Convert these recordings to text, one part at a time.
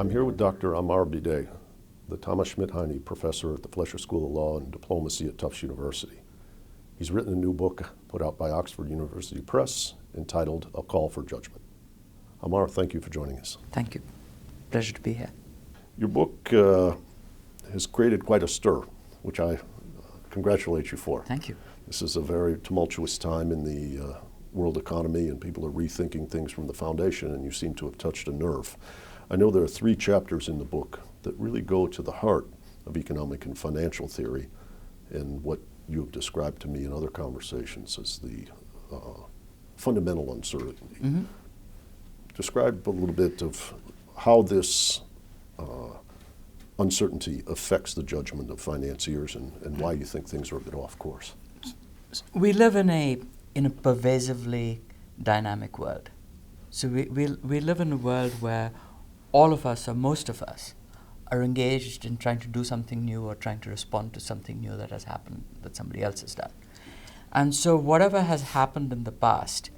I'm here with Dr. Amar Bhide, the Thomas Schmidt-Heine Professor at the Fletcher School of Law and Diplomacy at Tufts University. He's written a new book put out by Oxford University Press entitled A Call for Judgment. Amar, thank you for joining us. Thank you. Pleasure to be here. Your book has created quite a stir, which I congratulate you for. Thank you. This is a very tumultuous time in the world economy, and people are rethinking things from the foundation, and you seem to have touched a nerve. I know there are 3 chapters in the book that really go to the heart of economic and financial theory and what you have described to me in other conversations as the fundamental uncertainty. Mm-hmm. Describe a little bit of how this uncertainty affects the judgment of financiers and why you think things are a bit off course. We live in a pervasively dynamic world. So we live in a world where all of us, or most of us, are engaged in trying to do something new or trying to respond to something new that has happened, that somebody else has done. And so whatever has happened in the past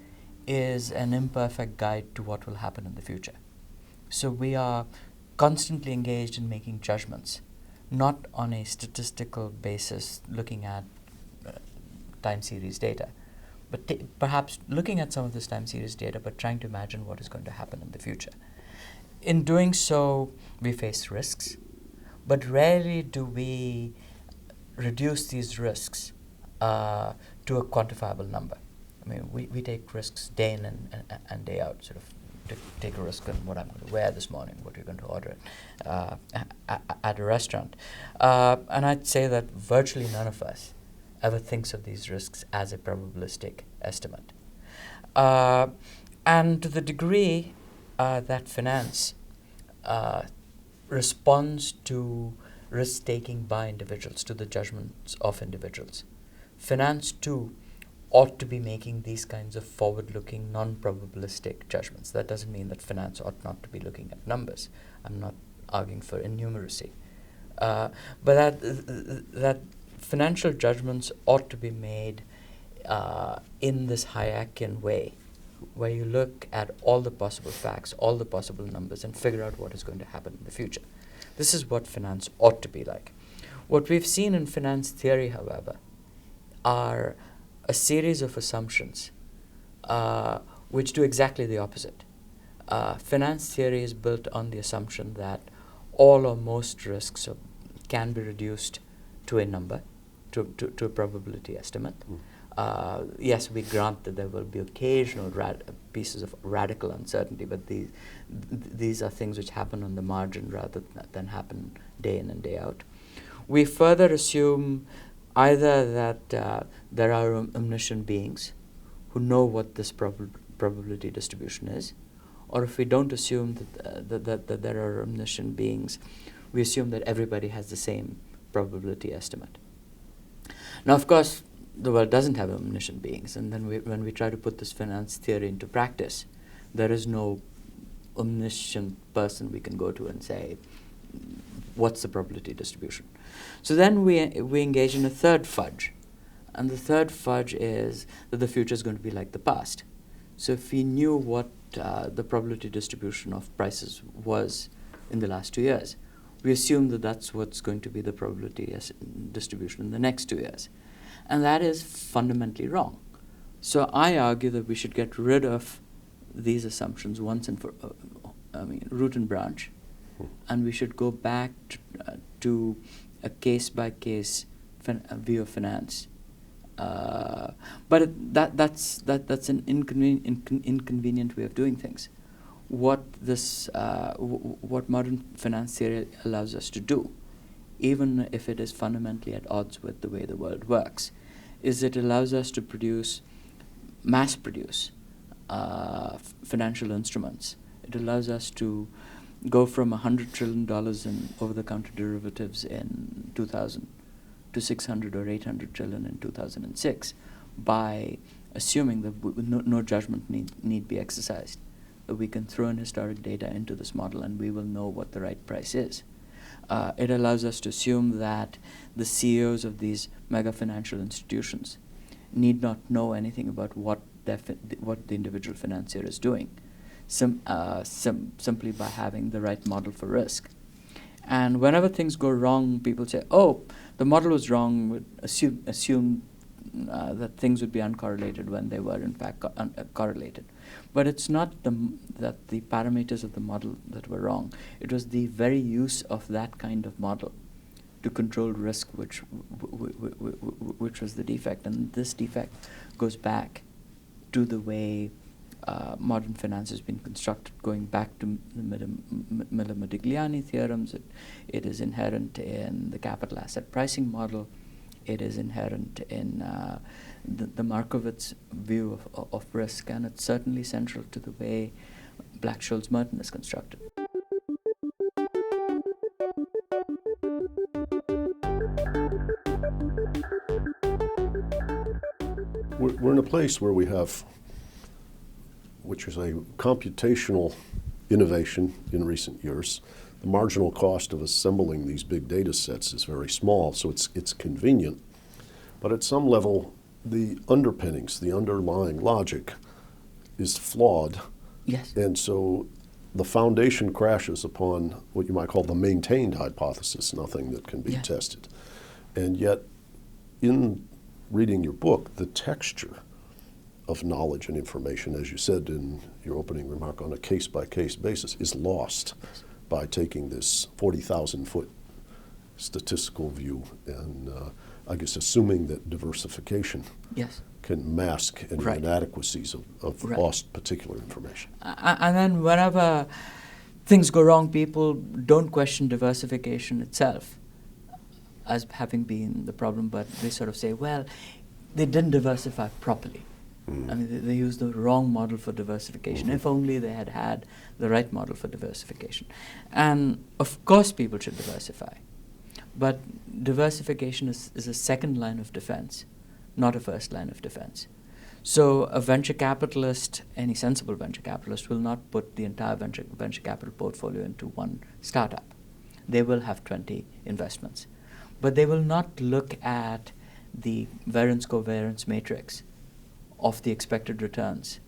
is an imperfect guide to what will happen in the future. So we are constantly engaged in making judgments, not on a statistical basis looking at time series data, but perhaps looking at some of this time series data but trying to imagine what is going to happen in the future. In doing so, we face risks, but rarely do we reduce these risks to a quantifiable number. I mean, we take risks day in and day out, sort of take a risk on what I'm going to wear this morning, what you're going to order at a restaurant. And I'd say that virtually none of us ever thinks of these risks as a probabilistic estimate. And to the degree that finance responds to risk-taking by individuals, to the judgments of individuals, finance too ought to be making these kinds of forward-looking, non-probabilistic judgments. That doesn't mean that finance ought not to be looking at numbers. I'm not arguing for innumeracy. But that financial judgments ought to be made in this Hayekian way, where you look at all the possible facts, all the possible numbers, and figure out what is going to happen in the future. This is what finance ought to be like. What we've seen in finance theory, however, are a series of assumptions which do exactly the opposite. Finance theory is built on the assumption that all or most risks can be reduced to a number, to a probability estimate. Yes, we grant that there will be occasional pieces of radical uncertainty, but these are things which happen on the margin rather than happen day in and day out. We further assume either that there are omniscient beings who know what this probability distribution is, or if we don't assume that there are omniscient beings, we assume that everybody has the same probability estimate. Now, of course, the world doesn't have omniscient beings, and then when we try to put this finance theory into practice, there is no omniscient person we can go to and say, what's the probability distribution? So then we engage in a third fudge, and the third fudge is that the future is going to be like the past. So if we knew what the probability distribution of prices was in the last 2 years, we assume that that's what's going to be the probability distribution in the next 2 years. And that is fundamentally wrong. So I argue that we should get rid of these assumptions once and for root and branch, and we should go back to a case-by-case view of finance. But that's an inconvenient way of doing things. What modern finance theory allows us to do, even if it is fundamentally at odds with the way the world works, is it allows us to mass produce financial instruments. It allows us to go from $100 trillion in over-the-counter derivatives in 2000 to 600 or 800 trillion in 2006 by assuming that no judgment need be exercised, that we can throw in historic data into this model and we will know what the right price is. It allows us to assume that the CEOs of these mega financial institutions need not know anything about what the individual financier is doing. simply by having the right model for risk. And whenever things go wrong, people say, "Oh, the model was wrong." Would assume that things would be uncorrelated when they were in fact correlated. But it's not that the parameters of the model that were wrong. It was the very use of that kind of model to control risk, which was the defect. And this defect goes back to the way modern finance has been constructed, going back to the Miller-Modigliani theorems. It is inherent in the capital asset pricing model. It is inherent in the Markowitz view of risk, and it's certainly central to the way Black-Scholes-Merton is constructed. We're in a place where we have, which is a computational innovation in recent years. The marginal cost of assembling these big data sets is very small, so it's convenient. But at some level, the underpinnings, the underlying logic is flawed. Yes. And so the foundation crashes upon what you might call the maintained hypothesis, nothing that can be tested. And yet, in reading your book, the texture of knowledge and information, as you said in your opening remark, on a case-by-case basis, is lost by taking this 40,000-foot statistical view and I guess assuming that diversification can mask any inadequacies of lost particular information. And then whenever things go wrong, people don't question diversification itself as having been the problem, but they sort of say, well, they didn't diversify properly. I mean, they used the wrong model for diversification. If only they had had the right model for diversification. And of course people should diversify. But diversification is a second line of defense, not a first line of defense. So a venture capitalist, any sensible venture capitalist, will not put the entire venture capital portfolio into one startup. They will have 20 investments. But they will not look at the variance-covariance matrix of the expected returns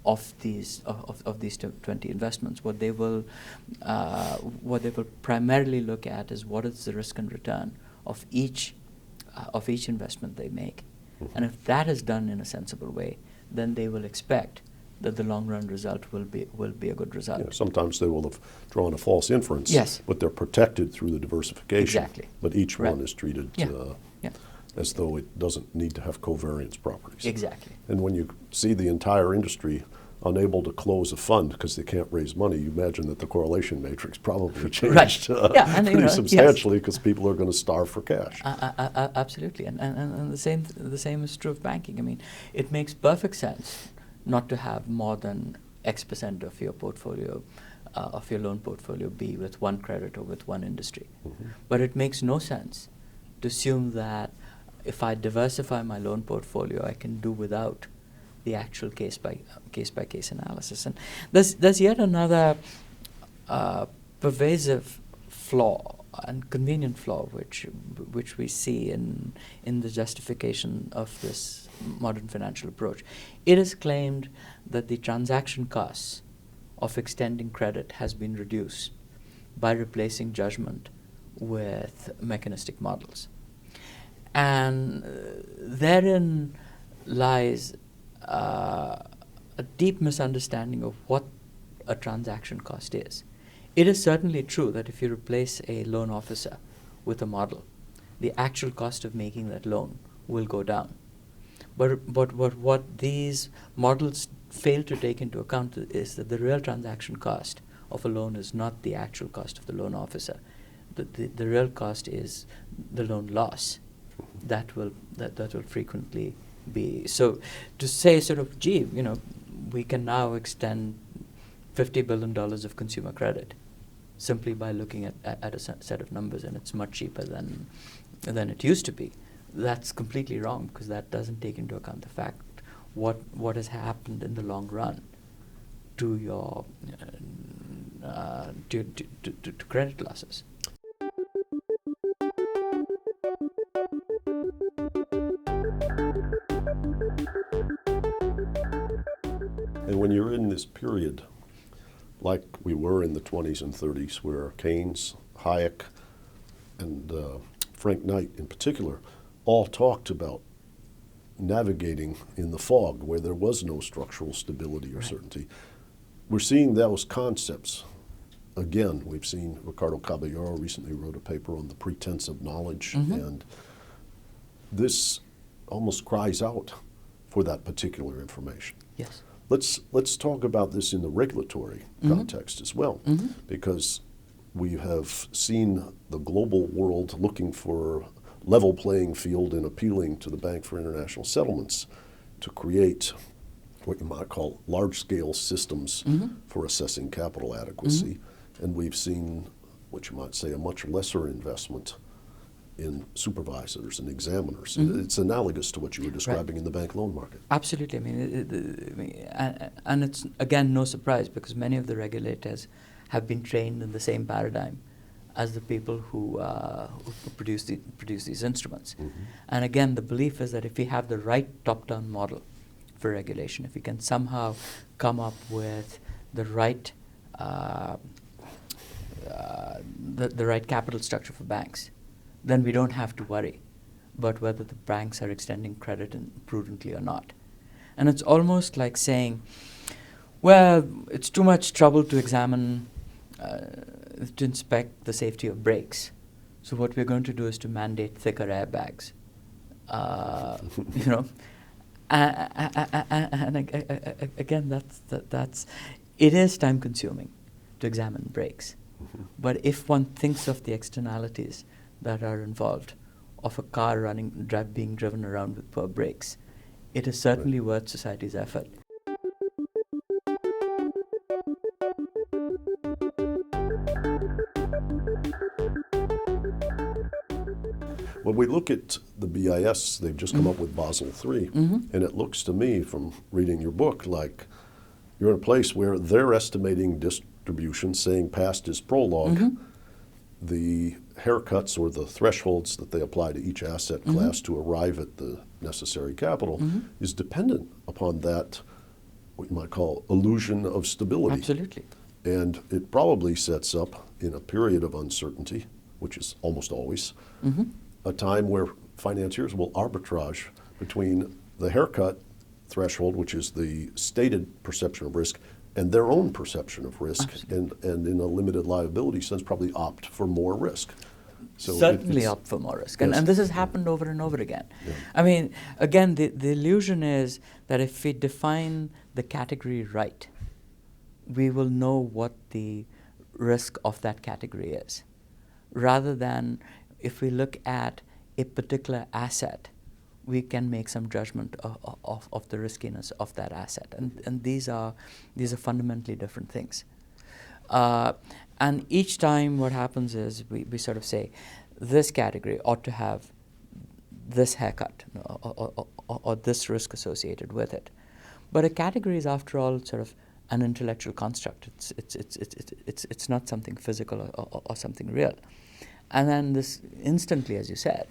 of these 20 investments. What they will primarily look at is what is the risk and return of each investment they make. And if that is done in a sensible way, then they will expect that the long-run result will be a good result. Yeah, sometimes they will have drawn a false inference, but they're protected through the diversification. Exactly. But each one is treated as though it doesn't need to have covariance properties. Exactly. And when you see the entire industry unable to close a fund because they can't raise money, you imagine that the correlation matrix probably changed pretty substantially because people are going to starve for cash. Absolutely, and the same is true of banking. I mean, it makes perfect sense not to have more than X% of your portfolio, of your loan portfolio, be with one credit or with one industry. But it makes no sense to assume that if I diversify my loan portfolio, I can do without the actual case by case analysis. And there's yet another pervasive flaw and convenient flaw which we see in the justification of this modern financial approach. It is claimed that the transaction costs of extending credit has been reduced by replacing judgment with mechanistic models. And therein lies a deep misunderstanding of what a transaction cost is. It is certainly true that if you replace a loan officer with a model, the actual cost of making that loan will go down. But what these models fail to take into account is that the real transaction cost of a loan is not the actual cost of the loan officer. The real cost is the loan loss that will frequently be. So to say sort of, gee, we can now extend $50 billion of consumer credit simply by looking at a set of numbers, and it's much cheaper than it used to be. That's completely wrong, because that doesn't take into account the fact what has happened in the long run to your to credit losses. And when you're in this period like we were in the 20s and 30s, where Keynes, Hayek, and Frank Knight in particular all talked about navigating in the fog where there was no structural stability or certainty. We're seeing those concepts again. We've seen Ricardo Caballero recently wrote a paper on the pretense of knowledge, and this almost cries out for that particular information. Yes. Let's talk about this in the regulatory context as well, because we have seen the global world looking for level playing field and appealing to the Bank for International Settlements to create what you might call large-scale systems for assessing capital adequacy. And we've seen what you might say a much lesser investment in supervisors and examiners. It's analogous to what you were describing in the bank loan market. Absolutely. I mean, and it's, again, no surprise because many of the regulators have been trained in the same paradigm as the people who produce these instruments. And again, the belief is that if we have the right top-down model for regulation, if we can somehow come up with the right the right capital structure for banks, then we don't have to worry about whether the banks are extending credit prudently or not. And it's almost like saying, well, it's too much trouble to examine, to inspect the safety of brakes. So what we're going to do is to mandate thicker airbags. You know, and again, it is time consuming to examine brakes. But if one thinks of the externalities that are involved of a car being driven around with poor brakes, it is certainly worth society's effort. When we look at the BIS, they've just come up with Basel III, and it looks to me from reading your book like you're in a place where they're estimating distribution, saying past is prologue. The haircuts or the thresholds that they apply to each asset class to arrive at the necessary capital is dependent upon that, what you might call illusion of stability. Absolutely. And it probably sets up in a period of uncertainty, which is almost always, a time where financiers will arbitrage between the haircut threshold, which is the stated perception of risk, and their own perception of risk, and in a limited liability sense, probably opt for more risk. So certainly opt for more risk. And this has happened over and over again. Yeah. I mean, again, the illusion is that if we define the category right, we will know what the risk of that category is, rather than if we look at a particular asset, we can make some judgment of the riskiness of that asset. And these are fundamentally different things. And each time what happens is we sort of say, this category ought to have this haircut or this risk associated with it. But a category is, after all, sort of an intellectual construct. It's not something physical or something real. And then this instantly, as you said,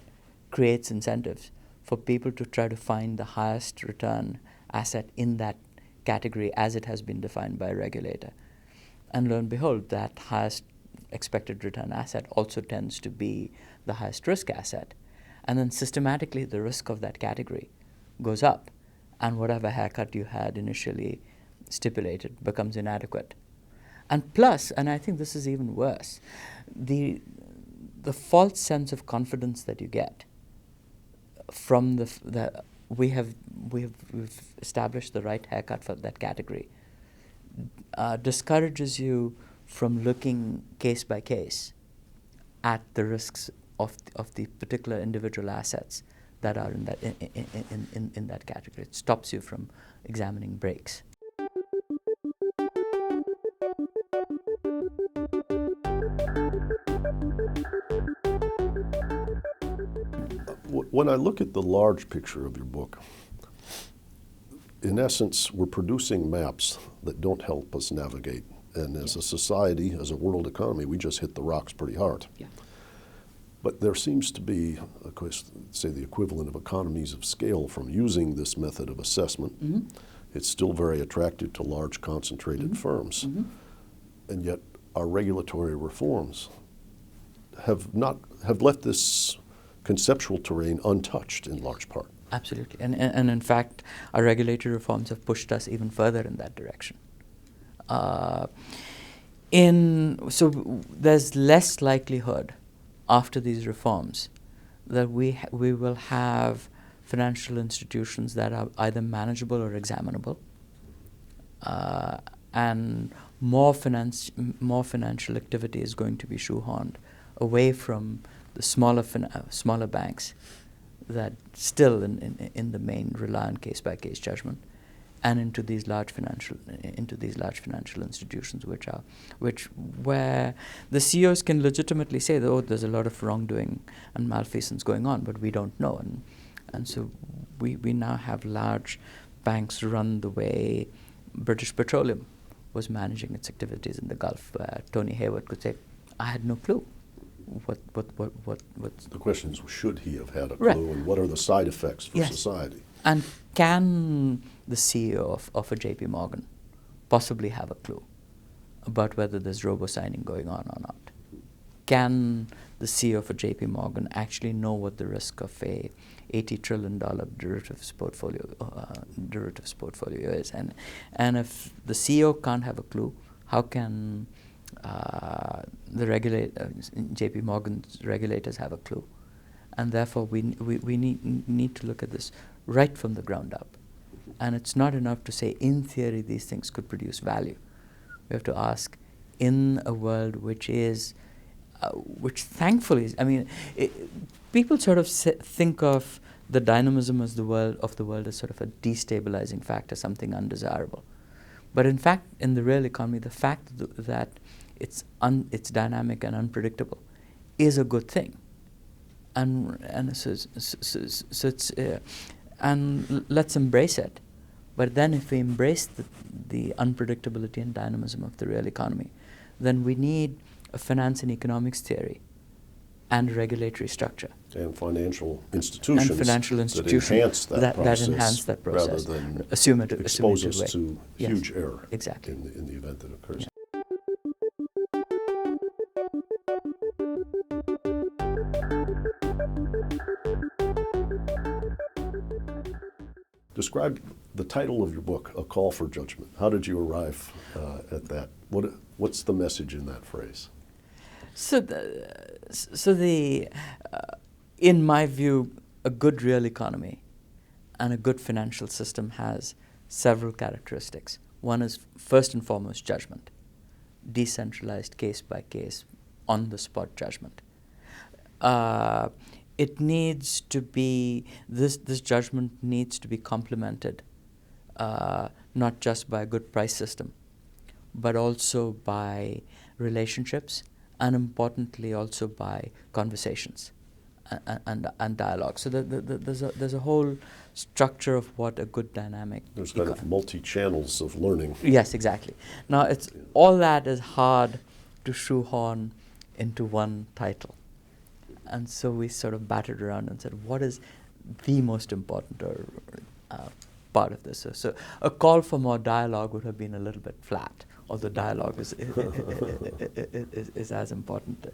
creates incentives for people to try to find the highest return asset in that category as it has been defined by a regulator. And lo and behold, that highest expected return asset also tends to be the highest risk asset. And then systematically the risk of that category goes up, and whatever haircut you had initially stipulated becomes inadequate. And plus, and I think this is even worse, the false sense of confidence that you get from we've established the right haircut for that category discourages you from looking case by case at the risks of the particular individual assets that are in that category. It stops you from examining brakes. When I look at the large picture of your book, in essence, we're producing maps that don't help us navigate. And as a society, as a world economy, we just hit the rocks pretty hard. Yeah. But there seems to be, of course, say the equivalent of economies of scale from using this method of assessment. It's still very attractive to large concentrated firms. And yet our regulatory reforms have left this conceptual terrain untouched in large part. Absolutely. And in fact, our regulatory reforms have pushed us even further in that direction. So there's less likelihood after these reforms that we will have financial institutions that are either manageable or examinable, and more financial activity is going to be shoehorned away from the smaller banks that still in the main rely on case-by-case judgment, and into these large financial institutions, where the CEOs can legitimately say that, oh, there's a lot of wrongdoing and malfeasance going on, but we don't know, and so we now have large banks run the way British Petroleum was managing its activities in the Gulf, where Tony Hayward could say, I had no clue. What? The question is, should he have had a clue, right, and what are the side effects for yes, society? And can the CEO of a JP Morgan possibly have a clue about whether there's robo-signing going on or not? Can the CEO of a JP Morgan actually know what the risk of a $80 trillion derivatives portfolio is? And if the CEO can't have a clue, how can JP Morgan's regulators have a clue? And therefore, we need to look at this right from the ground up. And it's not enough to say, in theory, these things could produce value. We have to ask, in a world which thankfully, people sort of think of the dynamism of the world as sort of a destabilizing factor, something undesirable. But in fact, in the real economy, the fact that it's dynamic and unpredictable is a good thing. And let's embrace it. But then if we embrace the unpredictability and dynamism of the real economy, then we need a finance and economics theory and regulatory structure. And financial institutions, that enhance that process, rather than expose us to huge yes, error exactly. in the event that occurs. Yeah. Describe the title of your book, A Call for Judgment. How did you arrive at that? What's the message in that phrase? In my view, a good real economy and a good financial system has several characteristics. One is, first and foremost, judgment, decentralized case-by-case, on-the-spot judgment. It needs to be, this judgment needs to be complemented not just by a good price system, but also by relationships, and importantly also by conversations and dialogue. So there's a whole structure of what a good dynamic. There's kind of multi-channels of learning. Yes, exactly. Now all that is hard to shoehorn into one title. And so we sort of battered around and said, what is the most important part of this? So a call for more dialogue would have been a little bit flat, although dialogue is as important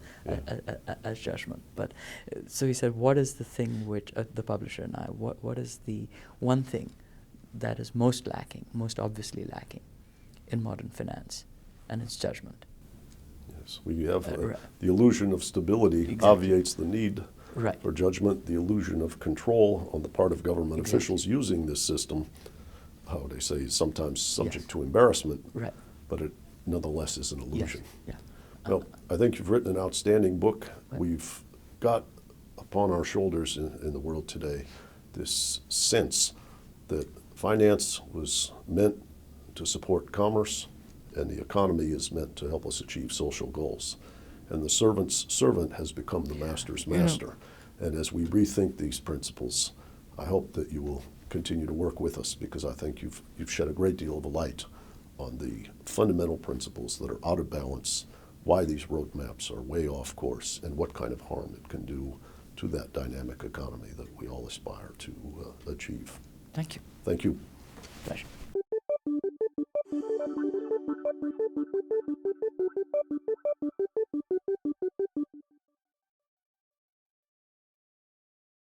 as judgment. But so he said, what is the thing which, the publisher and I, what is the one thing that is most obviously lacking in modern finance? And it's judgment. Yes, we have right. The illusion of stability Exactly. obviates the need Right. for judgment. The illusion of control on the part of government Exactly. officials using this system, how they say, is sometimes subject Yes. to embarrassment, Right. but it nonetheless is an illusion. Yes. Yeah. Well, I think you've written an outstanding book. Right. We've got upon our shoulders in the world today this sense that finance was meant to support commerce, and the economy is meant to help us achieve social goals. And the servant's servant has become the master's master. And as we rethink these principles, I hope that you will continue to work with us, because I think you've shed a great deal of light on the fundamental principles that are out of balance, why these roadmaps are way off course, and what kind of harm it can do to that dynamic economy that we all aspire to achieve. Thank you. Thank you. Pleasure.